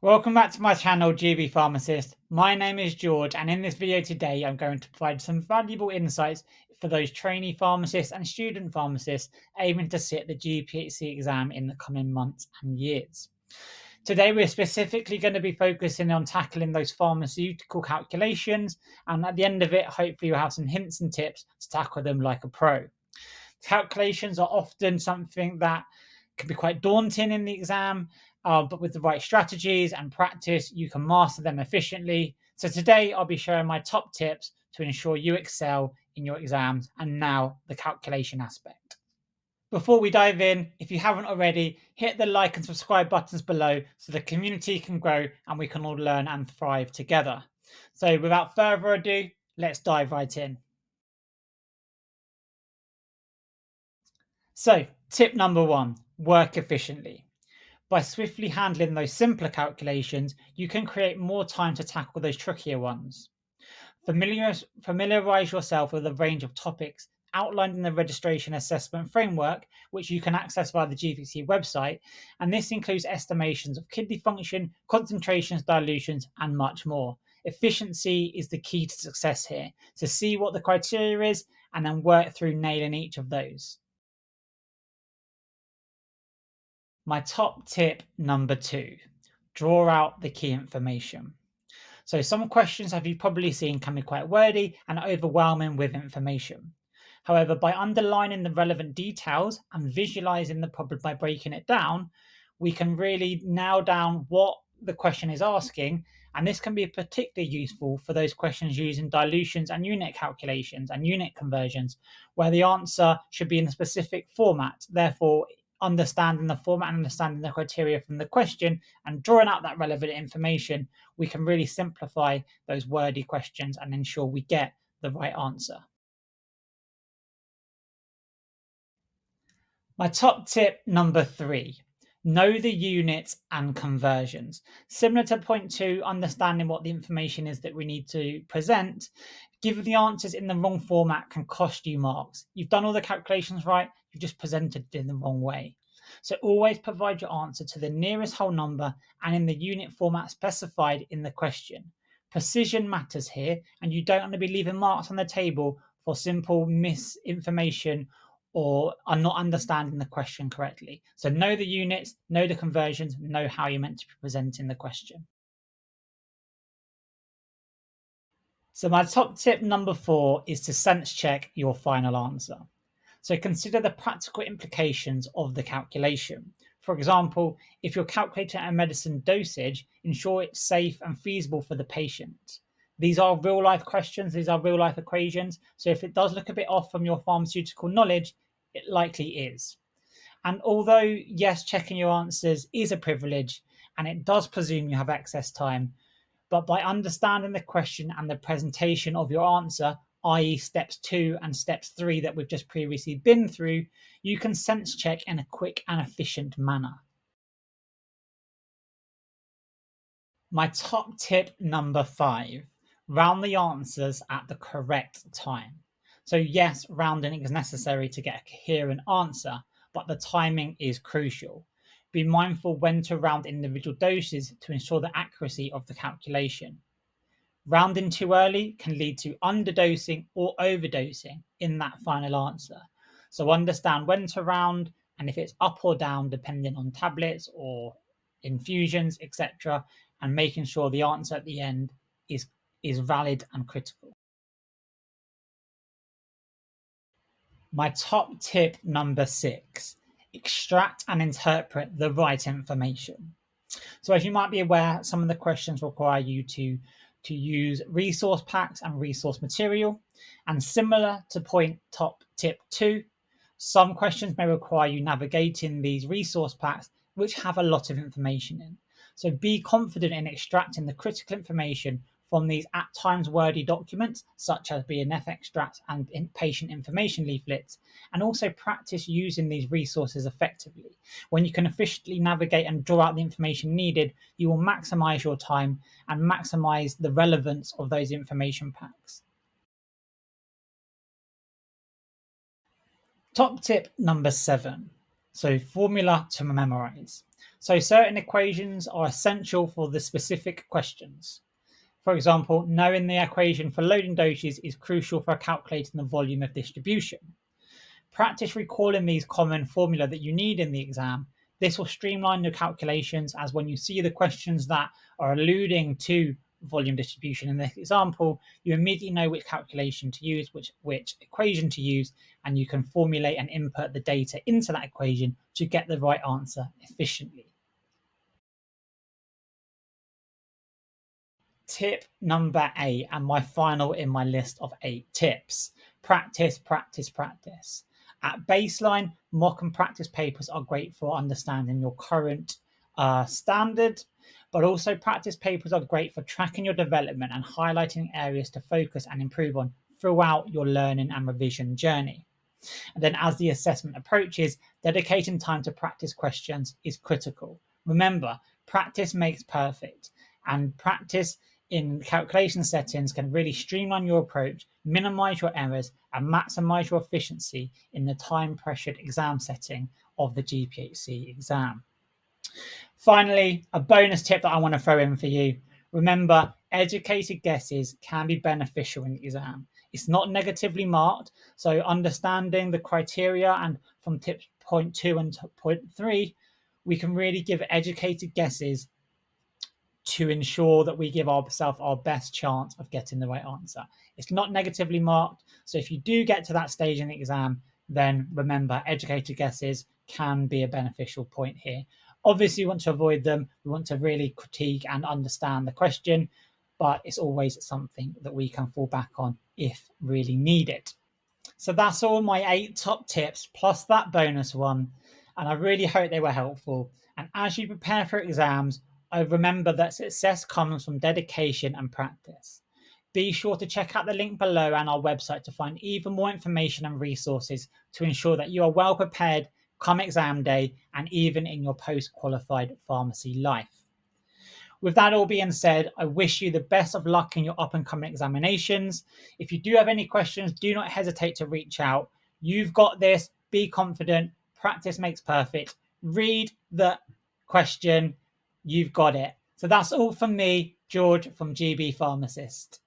Welcome back to my channel, GPhC. My name is George, and in this video today, I'm going to provide some valuable insights for those trainee pharmacists and student pharmacists aiming to sit the GPhC exam in the coming months and years. Today, we're specifically going to be focusing on tackling those pharmaceutical calculations, and at the end of it, hopefully, you'll have some hints and tips to tackle them like a pro. Calculations are often something that can be quite daunting in the exam, but with the right strategies and practice, you can master them efficiently. So today I'll be sharing my top tips to ensure you excel in your exams, and now the calculation aspect. Before we dive in, if you haven't already, hit the like and subscribe buttons below so the community can grow and we can all learn and thrive together. So without further ado, let's dive right in. So, tip number one, work efficiently. By swiftly handling those simpler calculations, you can create more time to tackle those trickier ones. Familiarize yourself with a range of topics outlined in the registration assessment framework, which you can access via the GPhC website. And this includes estimations of kidney function, concentrations, dilutions, and much more. Efficiency is the key to success here. So see what the criteria is and then work through nailing each of those. My top tip number two, draw out the key information. So, some questions, have you probably seen, can be quite wordy and overwhelming with information. However, by underlining the relevant details and visualizing the problem by breaking it down, we can really nail down what the question is asking. And this can be particularly useful for those questions using dilutions and unit calculations and unit conversions, where the answer should be in a specific format. Therefore, understanding the format and understanding the criteria from the question and drawing out that relevant information, we can really simplify those wordy questions and ensure we get the right answer. My top tip number three, know the units and conversions. Similar to point two, understanding what the information is that we need to present, giving the answers in the wrong format can cost you marks. You've done all the calculations right, you've just presented it in the wrong way. So always provide your answer to the nearest whole number and in the unit format specified in the question. Precision matters here, and you don't want to be leaving marks on the table for simple misinformation or are not understanding the question correctly. So know the units, know the conversions, know how you're meant to be presenting the question. So my top tip number four is to sense check your final answer. So consider the practical implications of the calculation. For example, if you're calculating a medicine dosage, ensure it's safe and feasible for the patient. These are real life questions, these are real life equations. So if it does look a bit off from your pharmaceutical knowledge, it likely is. And although, yes, checking your answers is a privilege and it does presume you have excess time, but by understanding the question and the presentation of your answer, i.e., steps two and steps three that we've just previously been through, you can sense check in a quick and efficient manner. My top tip number five, round the answers at the correct time. So, yes, rounding is necessary to get a coherent answer, but the timing is crucial. Be mindful when to round individual doses to ensure the accuracy of the calculation. Rounding too early can lead to underdosing or overdosing in that final answer. So understand when to round and if it's up or down depending on tablets or infusions, etc., and making sure the answer at the end is valid and critical. My top tip number six, extract and interpret the right information. So as you might be aware, some of the questions require you to use resource packs and resource material. And similar to point top tip two, some questions may require you navigating these resource packs, which have a lot of information in. So be confident in extracting the critical information from these at times wordy documents, such as BNF extracts and patient information leaflets, and also practice using these resources effectively. When you can efficiently navigate and draw out the information needed, you will maximize your time and maximize the relevance of those information packs. Top tip number seven, So formula to memorize. So certain equations are essential for the specific questions. For example, knowing the equation for loading doses is crucial for calculating the volume of distribution. Practice recalling these common formula that you need in the exam. This will streamline your calculations, as when you see the questions that are alluding to volume distribution in this example, you immediately know which calculation to use, which equation to use, and you can formulate and input the data into that equation to get the right answer efficiently. Tip number 8, and my final in my list of 8 tips: practice, practice, practice. At baseline, mock and practice papers are great for understanding your current standard, but also practice papers are great for tracking your development and highlighting areas to focus and improve on throughout your learning and revision journey. And then, as the assessment approaches, dedicating time to practice questions is critical. Remember, practice makes perfect, and practice in calculation settings can really streamline your approach, minimize your errors, and maximize your efficiency in the time pressured exam setting of the GPhC exam. Finally, a bonus tip that I want to throw in for you: remember, educated guesses can be beneficial in the exam. It's not negatively marked, so understanding the criteria, and from tips point 2 and point 3, we can really give educated guesses to ensure that we give ourselves our best chance of getting the right answer. It's not negatively marked, so if you do get to that stage in the exam, then remember, educated guesses can be a beneficial point here. Obviously, we want to avoid them. We want to really critique and understand the question, but it's always something that we can fall back on if really needed. So that's all my 8 top tips plus that bonus one, and I really hope they were helpful. And as you prepare for exams, I remember that success comes from dedication and practice. Be sure to check out the link below and our website to find even more information and resources to ensure that you are well prepared come exam day and even in your post-qualified pharmacy life. With that all being said, I wish you the best of luck in your up and coming examinations. If you do have any questions, do not hesitate to reach out. You've got this. Be confident. Practice makes perfect. Read the question. You've got it. So that's all from me, George from GB Pharmacist.